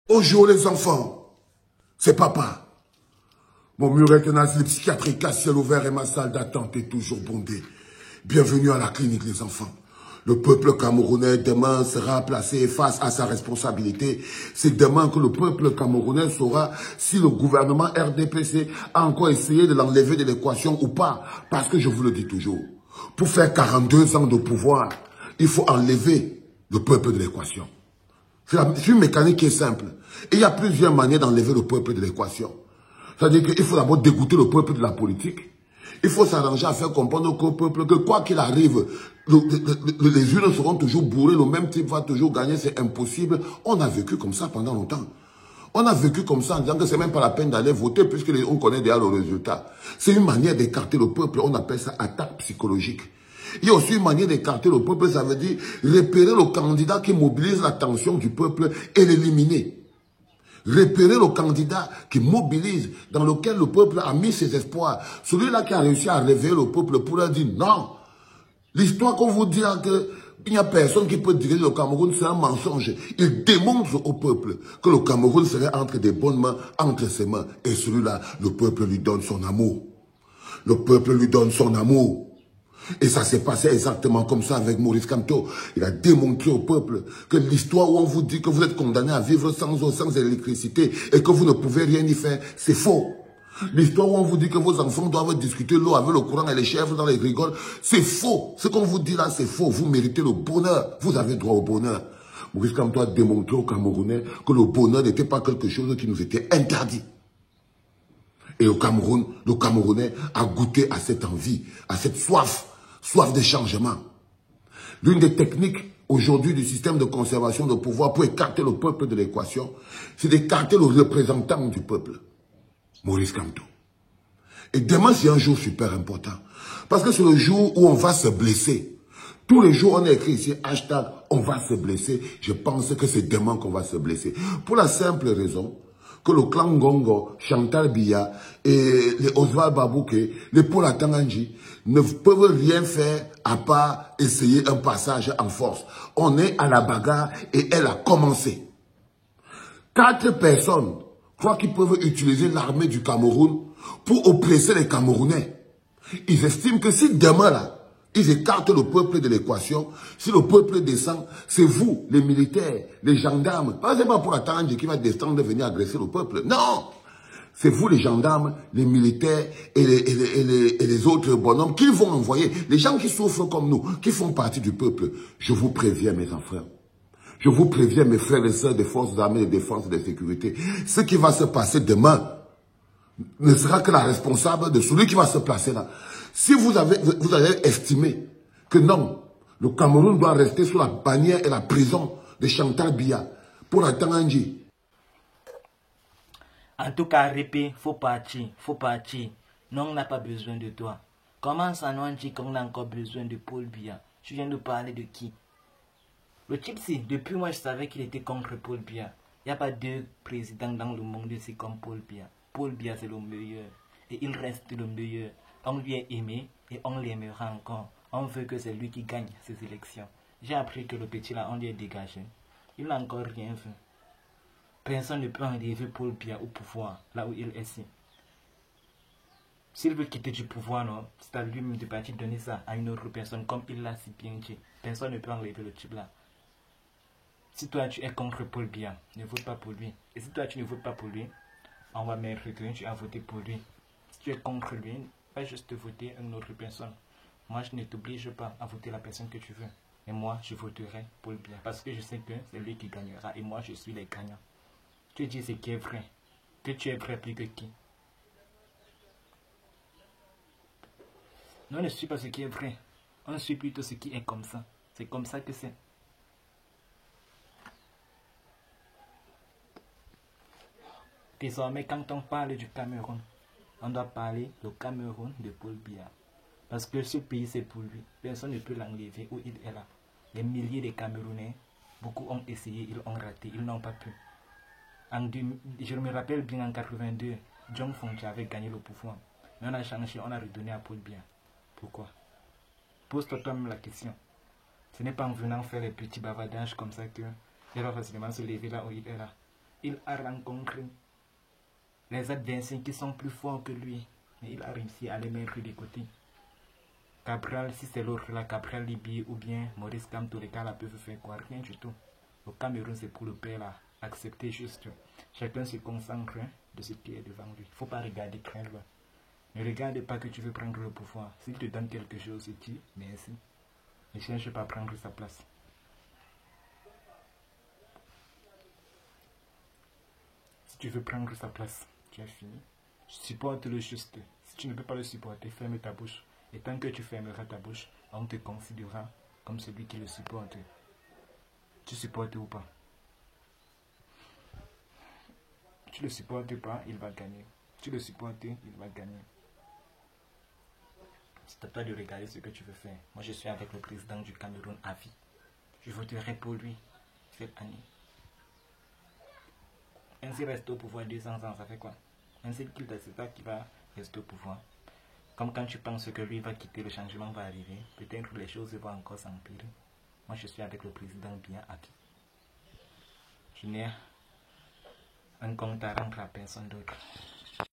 Bonjour les enfants, c'est papa. Mon mur est un asile psychiatrique à ciel ouvert et ma salle d'attente est toujours bondée. Bienvenue à la clinique les enfants. Le peuple camerounais demain sera placé face à sa responsabilité. C'est demain que le peuple camerounais saura si le gouvernement RDPC a encore essayé de l'enlever de l'équation ou pas. Parce que je vous le dis toujours, pour faire 42 ans de pouvoir, il faut enlever le peuple de l'équation. C'est une mécanique qui est simple. Et il y a plusieurs manières d'enlever le peuple de l'équation. C'est-à-dire qu'il faut d'abord dégoûter le peuple de la politique. Il faut s'arranger à faire comprendre au peuple que quoi qu'il arrive, les urnes seront toujours bourrées, le même type va toujours gagner, c'est impossible. On a vécu comme ça pendant longtemps. On a vécu comme ça en disant que c'est même pas la peine d'aller voter puisque on connaît déjà le résultat. C'est une manière d'écarter le peuple, on appelle ça attaque psychologique. Il y a aussi une manière d'écarter le peuple, ça veut dire repérer le candidat qui mobilise l'attention du peuple et l'éliminer. Repérer le candidat qui mobilise, dans lequel le peuple a mis ses espoirs. Celui-là qui a réussi à réveiller le peuple pour leur dire non. L'histoire qu'on vous dit qu'il n'y a personne qui peut diriger le Cameroun, c'est un mensonge. Il démontre au peuple que le Cameroun serait entre des bonnes mains, entre ses mains. Et celui-là, le peuple lui donne son amour. Le peuple lui donne son amour. Et ça s'est passé exactement comme ça avec Maurice Kamto. Il a démontré au peuple que l'histoire où on vous dit que vous êtes condamné à vivre sans eau, sans électricité et que vous ne pouvez rien y faire, c'est faux. L'histoire où on vous dit que vos enfants doivent discuter l'eau avec le courant et les chèvres dans les rigoles, c'est faux. Ce qu'on vous dit là, c'est faux. Vous méritez le bonheur. Vous avez droit au bonheur. Maurice Kamto a démontré aux Camerounais que le bonheur n'était pas quelque chose qui nous était interdit. Et au Cameroun, le Camerounais a goûté à cette envie, à cette soif de changement. L'une des techniques aujourd'hui du système de conservation de pouvoir pour écarter le peuple de l'équation, c'est d'écarter le représentant du peuple, Maurice Kamto. Et demain, c'est un jour super important. Parce que c'est le jour où on va se blesser. Tous les jours, on a écrit ici, hashtag, on va se blesser. Je pense que c'est demain qu'on va se blesser. Pour la simple raison que le clan Ngongo, Chantal Biya et les Oswald Babouké, les Paul Atanganji ne peuvent rien faire à part essayer un passage en force. On est à la bagarre et elle a commencé. 4 personnes croient qu'ils peuvent utiliser l'armée du Cameroun pour oppresser les Camerounais. Ils estiment que si demain là, ils écartent le peuple de l'équation, si le peuple descend, c'est vous, les militaires, les gendarmes. Ce n'est pas pour attendre qui va descendre et venir agresser le peuple. Non! C'est vous les gendarmes, les militaires et les autres bonhommes qui vont envoyer. Les gens qui souffrent comme nous, qui font partie du peuple. Je vous préviens mes enfants. Je vous préviens mes frères et sœurs des forces d'armée, de défense et de sécurité. Ce qui va se passer demain ne sera que la responsable de celui qui va se placer là. Si vous avez estimé que non, le Cameroun doit rester sous la bannière et la prison de Chantal Biya pour attendre Anji. En tout cas, répé, faut partir, faut partir. Non, on n'a pas besoin de toi. Comment ça nous dit qu'on a encore besoin de Paul Biya? Tu viens de parler de qui? Le type, si, depuis moi je savais qu'il était contre Paul Biya. Il n'y a pas 2 présidents dans le monde aussi comme Paul Biya. Paul Biya c'est le meilleur. Et il reste le meilleur. On lui est aimé et on l'aimera encore. On veut que c'est lui qui gagne ces élections. J'ai appris que le petit là, on lui est dégagé. Il n'a encore rien vu. Personne ne peut enlever Paul Biya au pouvoir, là où il est ici. S'il veut quitter du pouvoir, non, c'est à lui de partir donner ça à une autre personne, comme il l'a si bien dit. Personne ne peut enlever le type là. Si toi tu es contre Paul Biya, ne vote pas pour lui. Et si toi tu ne votes pas pour lui, on va mettre que tu as voté pour lui. Si tu es contre lui, pas juste voter une autre personne. Moi je ne t'oblige pas à voter la personne que tu veux. Et moi je voterai Paul Biya parce que je sais que c'est lui qui gagnera et moi je suis les gagnants. Tu dis ce qui est vrai. Que tu es vrai plus que qui? Non, on ne suit pas ce qui est vrai. On suit plutôt ce qui est comme ça. C'est comme ça que c'est. Désormais, quand on parle du Cameroun, on doit parler du Cameroun de Paul Biya. Parce que ce pays, c'est pour lui. Personne ne peut l'enlever où il est là. Les milliers de Camerounais, beaucoup ont essayé, ils ont raté, ils n'ont pas pu. Je me rappelle bien en 82, John Fonti avait gagné le pouvoir. Mais on a changé, on a redonné à Paul Biya. Pourquoi? Pose-toi toi-même la question. Ce n'est pas en venant faire les petits bavardages comme ça que il va facilement se lever là où il est là. il a rencontré les adversaires qui sont plus forts que lui. Mais il a réussi à les mettre de côté. Cabral, si c'est l'autre là, Cabral Libye ou bien Maurice Kamto, les gars là peuvent faire quoi? Rien du tout. Au Cameroun, c'est pour le père là. Accepter juste. Chacun se concentre de ce qui est devant lui. Il ne faut pas regarder très loin. Ne regarde pas que tu veux prendre le pouvoir. S'il te donne quelque chose, dis merci. Ne cherche pas à prendre sa place. Si tu veux prendre sa place, tu as fini. Supporte le juste. Si tu ne peux pas le supporter, ferme ta bouche. Et tant que tu fermeras ta bouche, on te considérera comme celui qui le supporte. Tu supportes ou pas? Tu le supportes pas, il va gagner. Tu le supportes, il va gagner. C'est à toi de regarder ce que tu veux faire. Moi, je suis avec le président du Cameroun à vie. Je voterai pour lui cette année. Ainsi, reste au pouvoir 200 ans, ça fait quoi? Ainsi, c'est ça qui va rester au pouvoir. Comme quand tu penses que lui va quitter, le changement va arriver. Peut-être que les choses vont encore s'empirer. Moi, je suis avec le président bien à vie. Je n'ai un compte à rendre à personne d'autre.